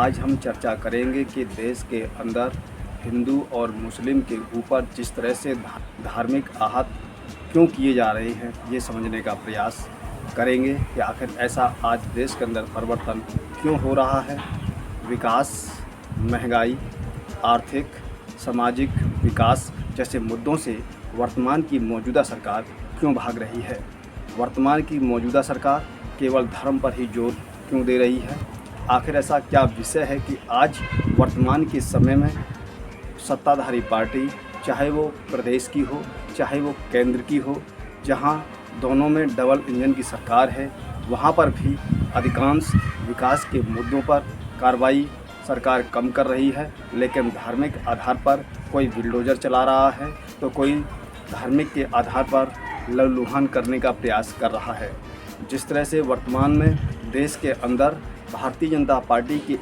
आज हम चर्चा करेंगे कि देश के अंदर हिंदू और मुस्लिम के ऊपर जिस तरह से धार्मिक आहत क्यों किए जा रहे हैं, ये समझने का प्रयास करेंगे कि आखिर ऐसा आज देश के अंदर परिवर्तन क्यों हो रहा है। विकास, महंगाई, आर्थिक, सामाजिक विकास जैसे मुद्दों से वर्तमान की मौजूदा सरकार क्यों भाग रही है। वर्तमान की मौजूदा सरकार केवल धर्म पर ही जोर क्यों दे रही है। आखिर ऐसा क्या विषय है कि आज वर्तमान के समय में सत्ताधारी पार्टी, चाहे वो प्रदेश की हो चाहे वो केंद्र की हो, जहां दोनों में डबल इंजन की सरकार है, वहां पर भी अधिकांश विकास के मुद्दों पर कार्रवाई सरकार कम कर रही है, लेकिन धार्मिक आधार पर कोई बुलडोज़र चला रहा है तो कोई धार्मिक के आधार पर लहूलुहान करने का प्रयास कर रहा है। जिस तरह से वर्तमान में देश के अंदर भारतीय जनता पार्टी के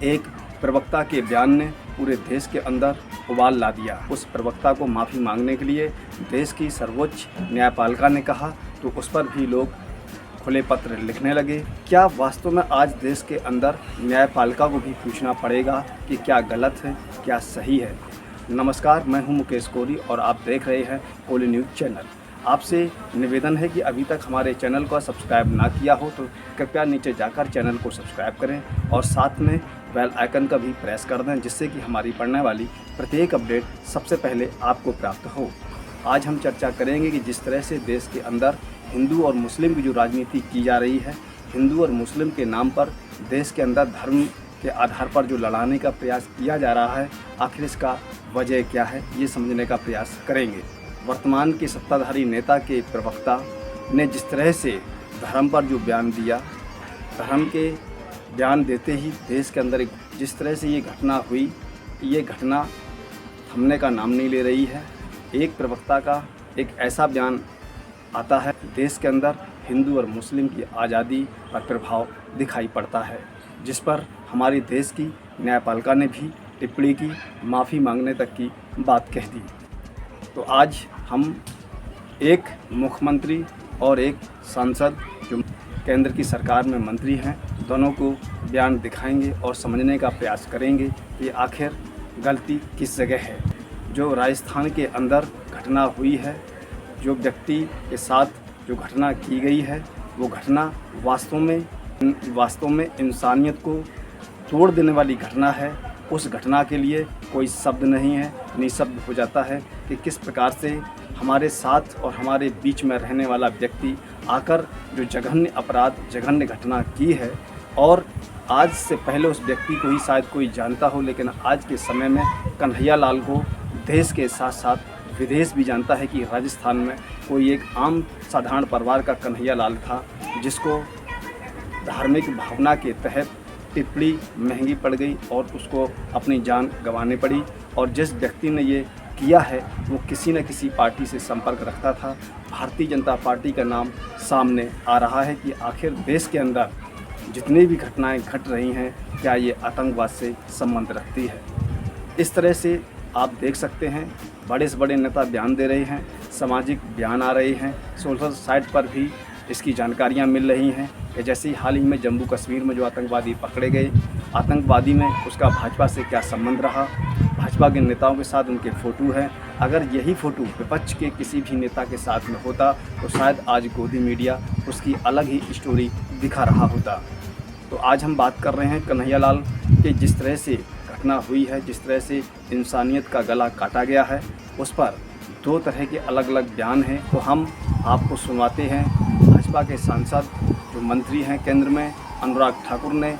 एक प्रवक्ता के बयान ने पूरे देश के अंदर उबाल ला दिया। उस प्रवक्ता को माफ़ी मांगने के लिए देश की सर्वोच्च न्यायपालिका ने कहा तो उस पर भी लोग खुले पत्र लिखने लगे। क्या वास्तव में आज देश के अंदर न्यायपालिका को भी पूछना पड़ेगा कि क्या गलत है, क्या सही है। नमस्कार, मैं हूं मुकेश कोरी और आप देख रहे हैं कोली न्यूज़ चैनल। आपसे निवेदन है कि अभी तक हमारे चैनल को सब्सक्राइब ना किया हो तो कृपया नीचे जाकर चैनल को सब्सक्राइब करें और साथ में बेल आइकन का भी प्रेस कर दें, जिससे कि हमारी पड़ने वाली प्रत्येक अपडेट सबसे पहले आपको प्राप्त हो। आज हम चर्चा करेंगे कि जिस तरह से देश के अंदर हिंदू और मुस्लिम की जो राजनीति की जा रही है, हिंदू और मुस्लिम के नाम पर देश के अंदर धर्म के आधार पर जो लड़ाने का प्रयास किया जा रहा है, आखिर इसका वजह क्या है, ये समझने का प्रयास करेंगे। वर्तमान के सत्ताधारी नेता के प्रवक्ता ने जिस तरह से धर्म पर जो बयान दिया, धर्म के बयान देते ही देश के अंदर जिस तरह से ये घटना हुई, ये घटना थमने का नाम नहीं ले रही है। एक प्रवक्ता का एक ऐसा बयान आता है, देश के अंदर हिंदू और मुस्लिम की आज़ादी पर प्रभाव दिखाई पड़ता है, जिस पर हमारे देश की न्यायपालिका ने भी टिप्पणी की, माफ़ी मांगने तक की बात कह दी। तो आज हम एक मुख्यमंत्री और एक सांसद जो केंद्र की सरकार में मंत्री हैं, दोनों को बयान दिखाएंगे और समझने का प्रयास करेंगे कि आखिर गलती किस जगह है। जो राजस्थान के अंदर घटना हुई है, जो व्यक्ति के साथ जो घटना की गई है, वो घटना वास्तव में इंसानियत को तोड़ देने वाली घटना है। उस घटना के लिए कोई शब्द नहीं है, निशब्द हो जाता है कि किस प्रकार से हमारे साथ और हमारे बीच में रहने वाला व्यक्ति आकर जो जघन्य अपराध, जघन्य घटना की है। और आज से पहले उस व्यक्ति को ही शायद कोई जानता हो, लेकिन आज के समय में कन्हैया लाल को देश के साथ साथ विदेश भी जानता है कि राजस्थान में कोई एक आम साधारण परिवार का कन्हैया लाल था, जिसको धार्मिक भावना के तहत टिप्पणी महंगी पड़ गई और उसको अपनी जान गंवानी पड़ी। और जिस व्यक्ति ने ये किया है वो किसी न किसी पार्टी से संपर्क रखता था। भारतीय जनता पार्टी का नाम सामने आ रहा है कि आखिर देश के अंदर जितनी भी घटनाएं घट रही हैं, क्या ये आतंकवाद से संबंध रखती है। इस तरह से आप देख सकते हैं बड़े से बड़े नेता बयान दे रहे हैं, सामाजिक बयान आ रहे हैं, सोशल साइट पर भी इसकी जानकारियां मिल रही हैं कि जैसे ही हाल ही में जम्मू कश्मीर में जो आतंकवादी पकड़े गए, आतंकवादी में उसका भाजपा से क्या संबंध रहा, भाजपा के नेताओं के साथ उनके फ़ोटो हैं। अगर यही फ़ोटो विपक्ष के किसी भी नेता के साथ में होता तो शायद आज गोदी मीडिया उसकी अलग ही स्टोरी दिखा रहा होता। तो आज हम बात कर रहे हैं कन्हैया लाल के जिस तरह से घटना हुई है, जिस तरह से इंसानियत का गला काटा गया है, उस पर दो तरह के अलग अलग बयान हैं। तो हम आपको सुनवाते हैं भाजपा के सांसद जो मंत्री हैं केंद्र में, अनुराग ठाकुर ने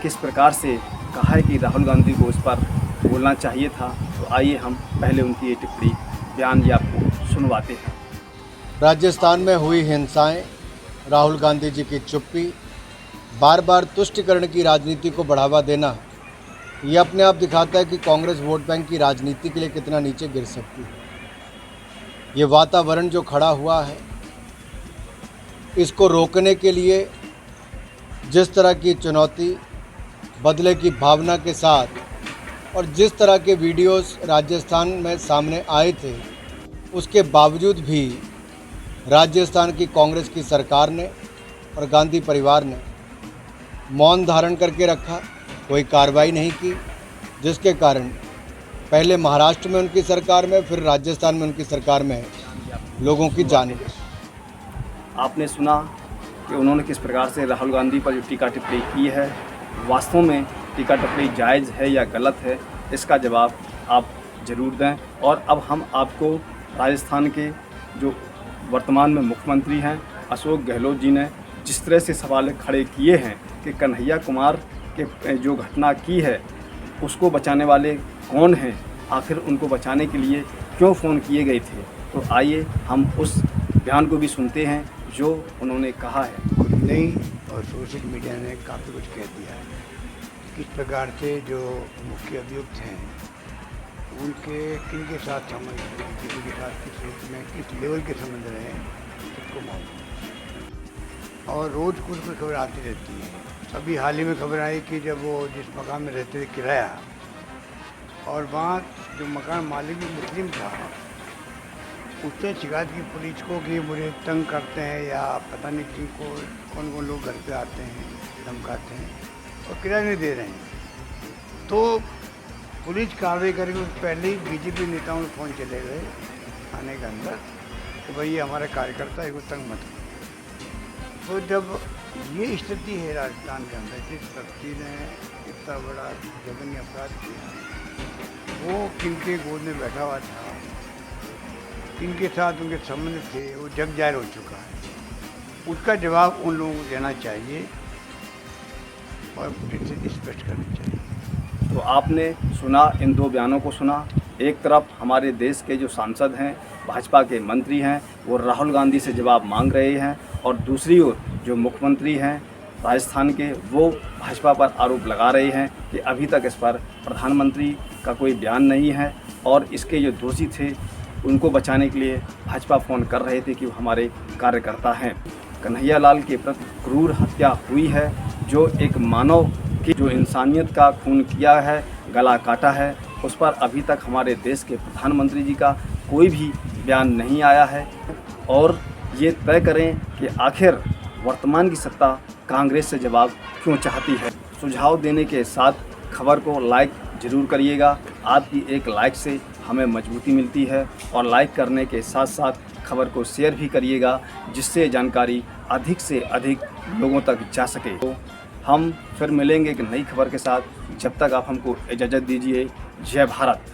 किस प्रकार से कहा है कि राहुल गांधी को इस पर बोलना चाहिए था। तो आइए हम पहले उनकी ये टिप्पणी बयान ये आपको सुनवाते हैं। राजस्थान में हुई हिंसाएं, राहुल गांधी जी की चुप्पी, बार बार तुष्टिकरण की राजनीति को बढ़ावा देना, ये अपने आप दिखाता है कि कांग्रेस वोट बैंक की राजनीति के लिए कितना नीचे गिर सकती है। ये वातावरण जो खड़ा हुआ है, इसको रोकने के लिए जिस तरह की चुनौती, बदले की भावना के साथ और जिस तरह के वीडियोस राजस्थान में सामने आए थे, उसके बावजूद भी राजस्थान की कांग्रेस की सरकार ने और गांधी परिवार ने मौन धारण करके रखा, कोई कार्रवाई नहीं की, जिसके कारण पहले महाराष्ट्र में उनकी सरकार में, फिर राजस्थान में उनकी सरकार में लोगों की जान गई। आपने सुना कि उन्होंने किस प्रकार से राहुल गांधी पर जो टीका टिप्पणी की है, वास्तव में टीका टिप्पणी जायज़ है या गलत है, इसका जवाब आप ज़रूर दें। और अब हम आपको राजस्थान के जो वर्तमान में मुख्यमंत्री हैं अशोक गहलोत जी ने जिस तरह से सवाल खड़े किए हैं कि कन्हैया कुमार के जो घटना की है उसको बचाने वाले कौन हैं, आखिर उनको बचाने के लिए क्यों फ़ोन किए गए थे, तो आइए हम उस बयान को भी सुनते हैं जो उन्होंने कहा है। कुछ नहीं, और सोशल मीडिया ने काफ़ी कुछ कह दिया है। किस प्रकार से जो मुख्य अभियुक्त हैं उनके किन के साथ संबंध है, किसी के साथ किस रूप में किस लेवल के संबंध रहे हैं सबको मालूम। और रोज़ कुछ कुछ खबर आती रहती है। अभी हाल ही में खबर आई कि जब वो जिस मकान में रहते थे किराया, और वहाँ जो मकान मालिक भी मुस्लिम था, उससे शिकायत की पुलिस को कि मुझे तंग करते हैं या पता नहीं किनको कौन कौन लोग घर पे आते हैं धमकाते हैं और किराया नहीं दे रहे हैं। तो पुलिस कार्रवाई करेगी, उससे पहले ही बीजेपी नेताओं के फ़ोन चले गए थाने के अंदर कि भाई ये हमारे कार्यकर्ता है, इसको तंग मत करो। तो जब ये स्थिति है राजस्थान के अंदर, जिस व्यक्ति ने इतना बड़ा जघन्य अपराध किया, वो किनके गोद में बैठा हुआ था, किनके साथ उनके संबंध थे, वो जग जाहिर हो चुका है। उसका जवाब उन लोगों को देना चाहिए और स्थिति स्पष्ट करनी चाहिए। तो आपने सुना, इन दो बयानों को सुना। एक तरफ हमारे देश के जो सांसद हैं, भाजपा के मंत्री हैं, वो राहुल गांधी से जवाब मांग रहे हैं, और दूसरी ओर जो मुख्यमंत्री हैं राजस्थान के, वो भाजपा पर आरोप लगा रहे हैं कि अभी तक इस पर प्रधानमंत्री का कोई बयान नहीं है, और इसके जो दोषी थे उनको बचाने के लिए भाजपा फ़ोन कर रहे थे कि वो हमारे कार्यकर्ता हैं। कन्हैया लाल के प्रति क्रूर हत्या हुई है, जो एक मानव की जो इंसानियत का खून किया है, गला काटा है, उस पर अभी तक हमारे देश के प्रधानमंत्री जी का कोई भी बयान नहीं आया है। और ये तय करें कि आखिर वर्तमान की सत्ता कांग्रेस से जवाब क्यों चाहती है। सुझाव देने के साथ खबर को लाइक ज़रूर करिएगा। आपकी एक लाइक से हमें मजबूती मिलती है, और लाइक करने के साथ साथ खबर को शेयर भी करिएगा, जिससे जानकारी अधिक से अधिक लोगों तक जा सके। तो हम फिर मिलेंगे एक नई खबर के साथ। जब तक आप हमको इजाज़त दीजिए। जय भारत।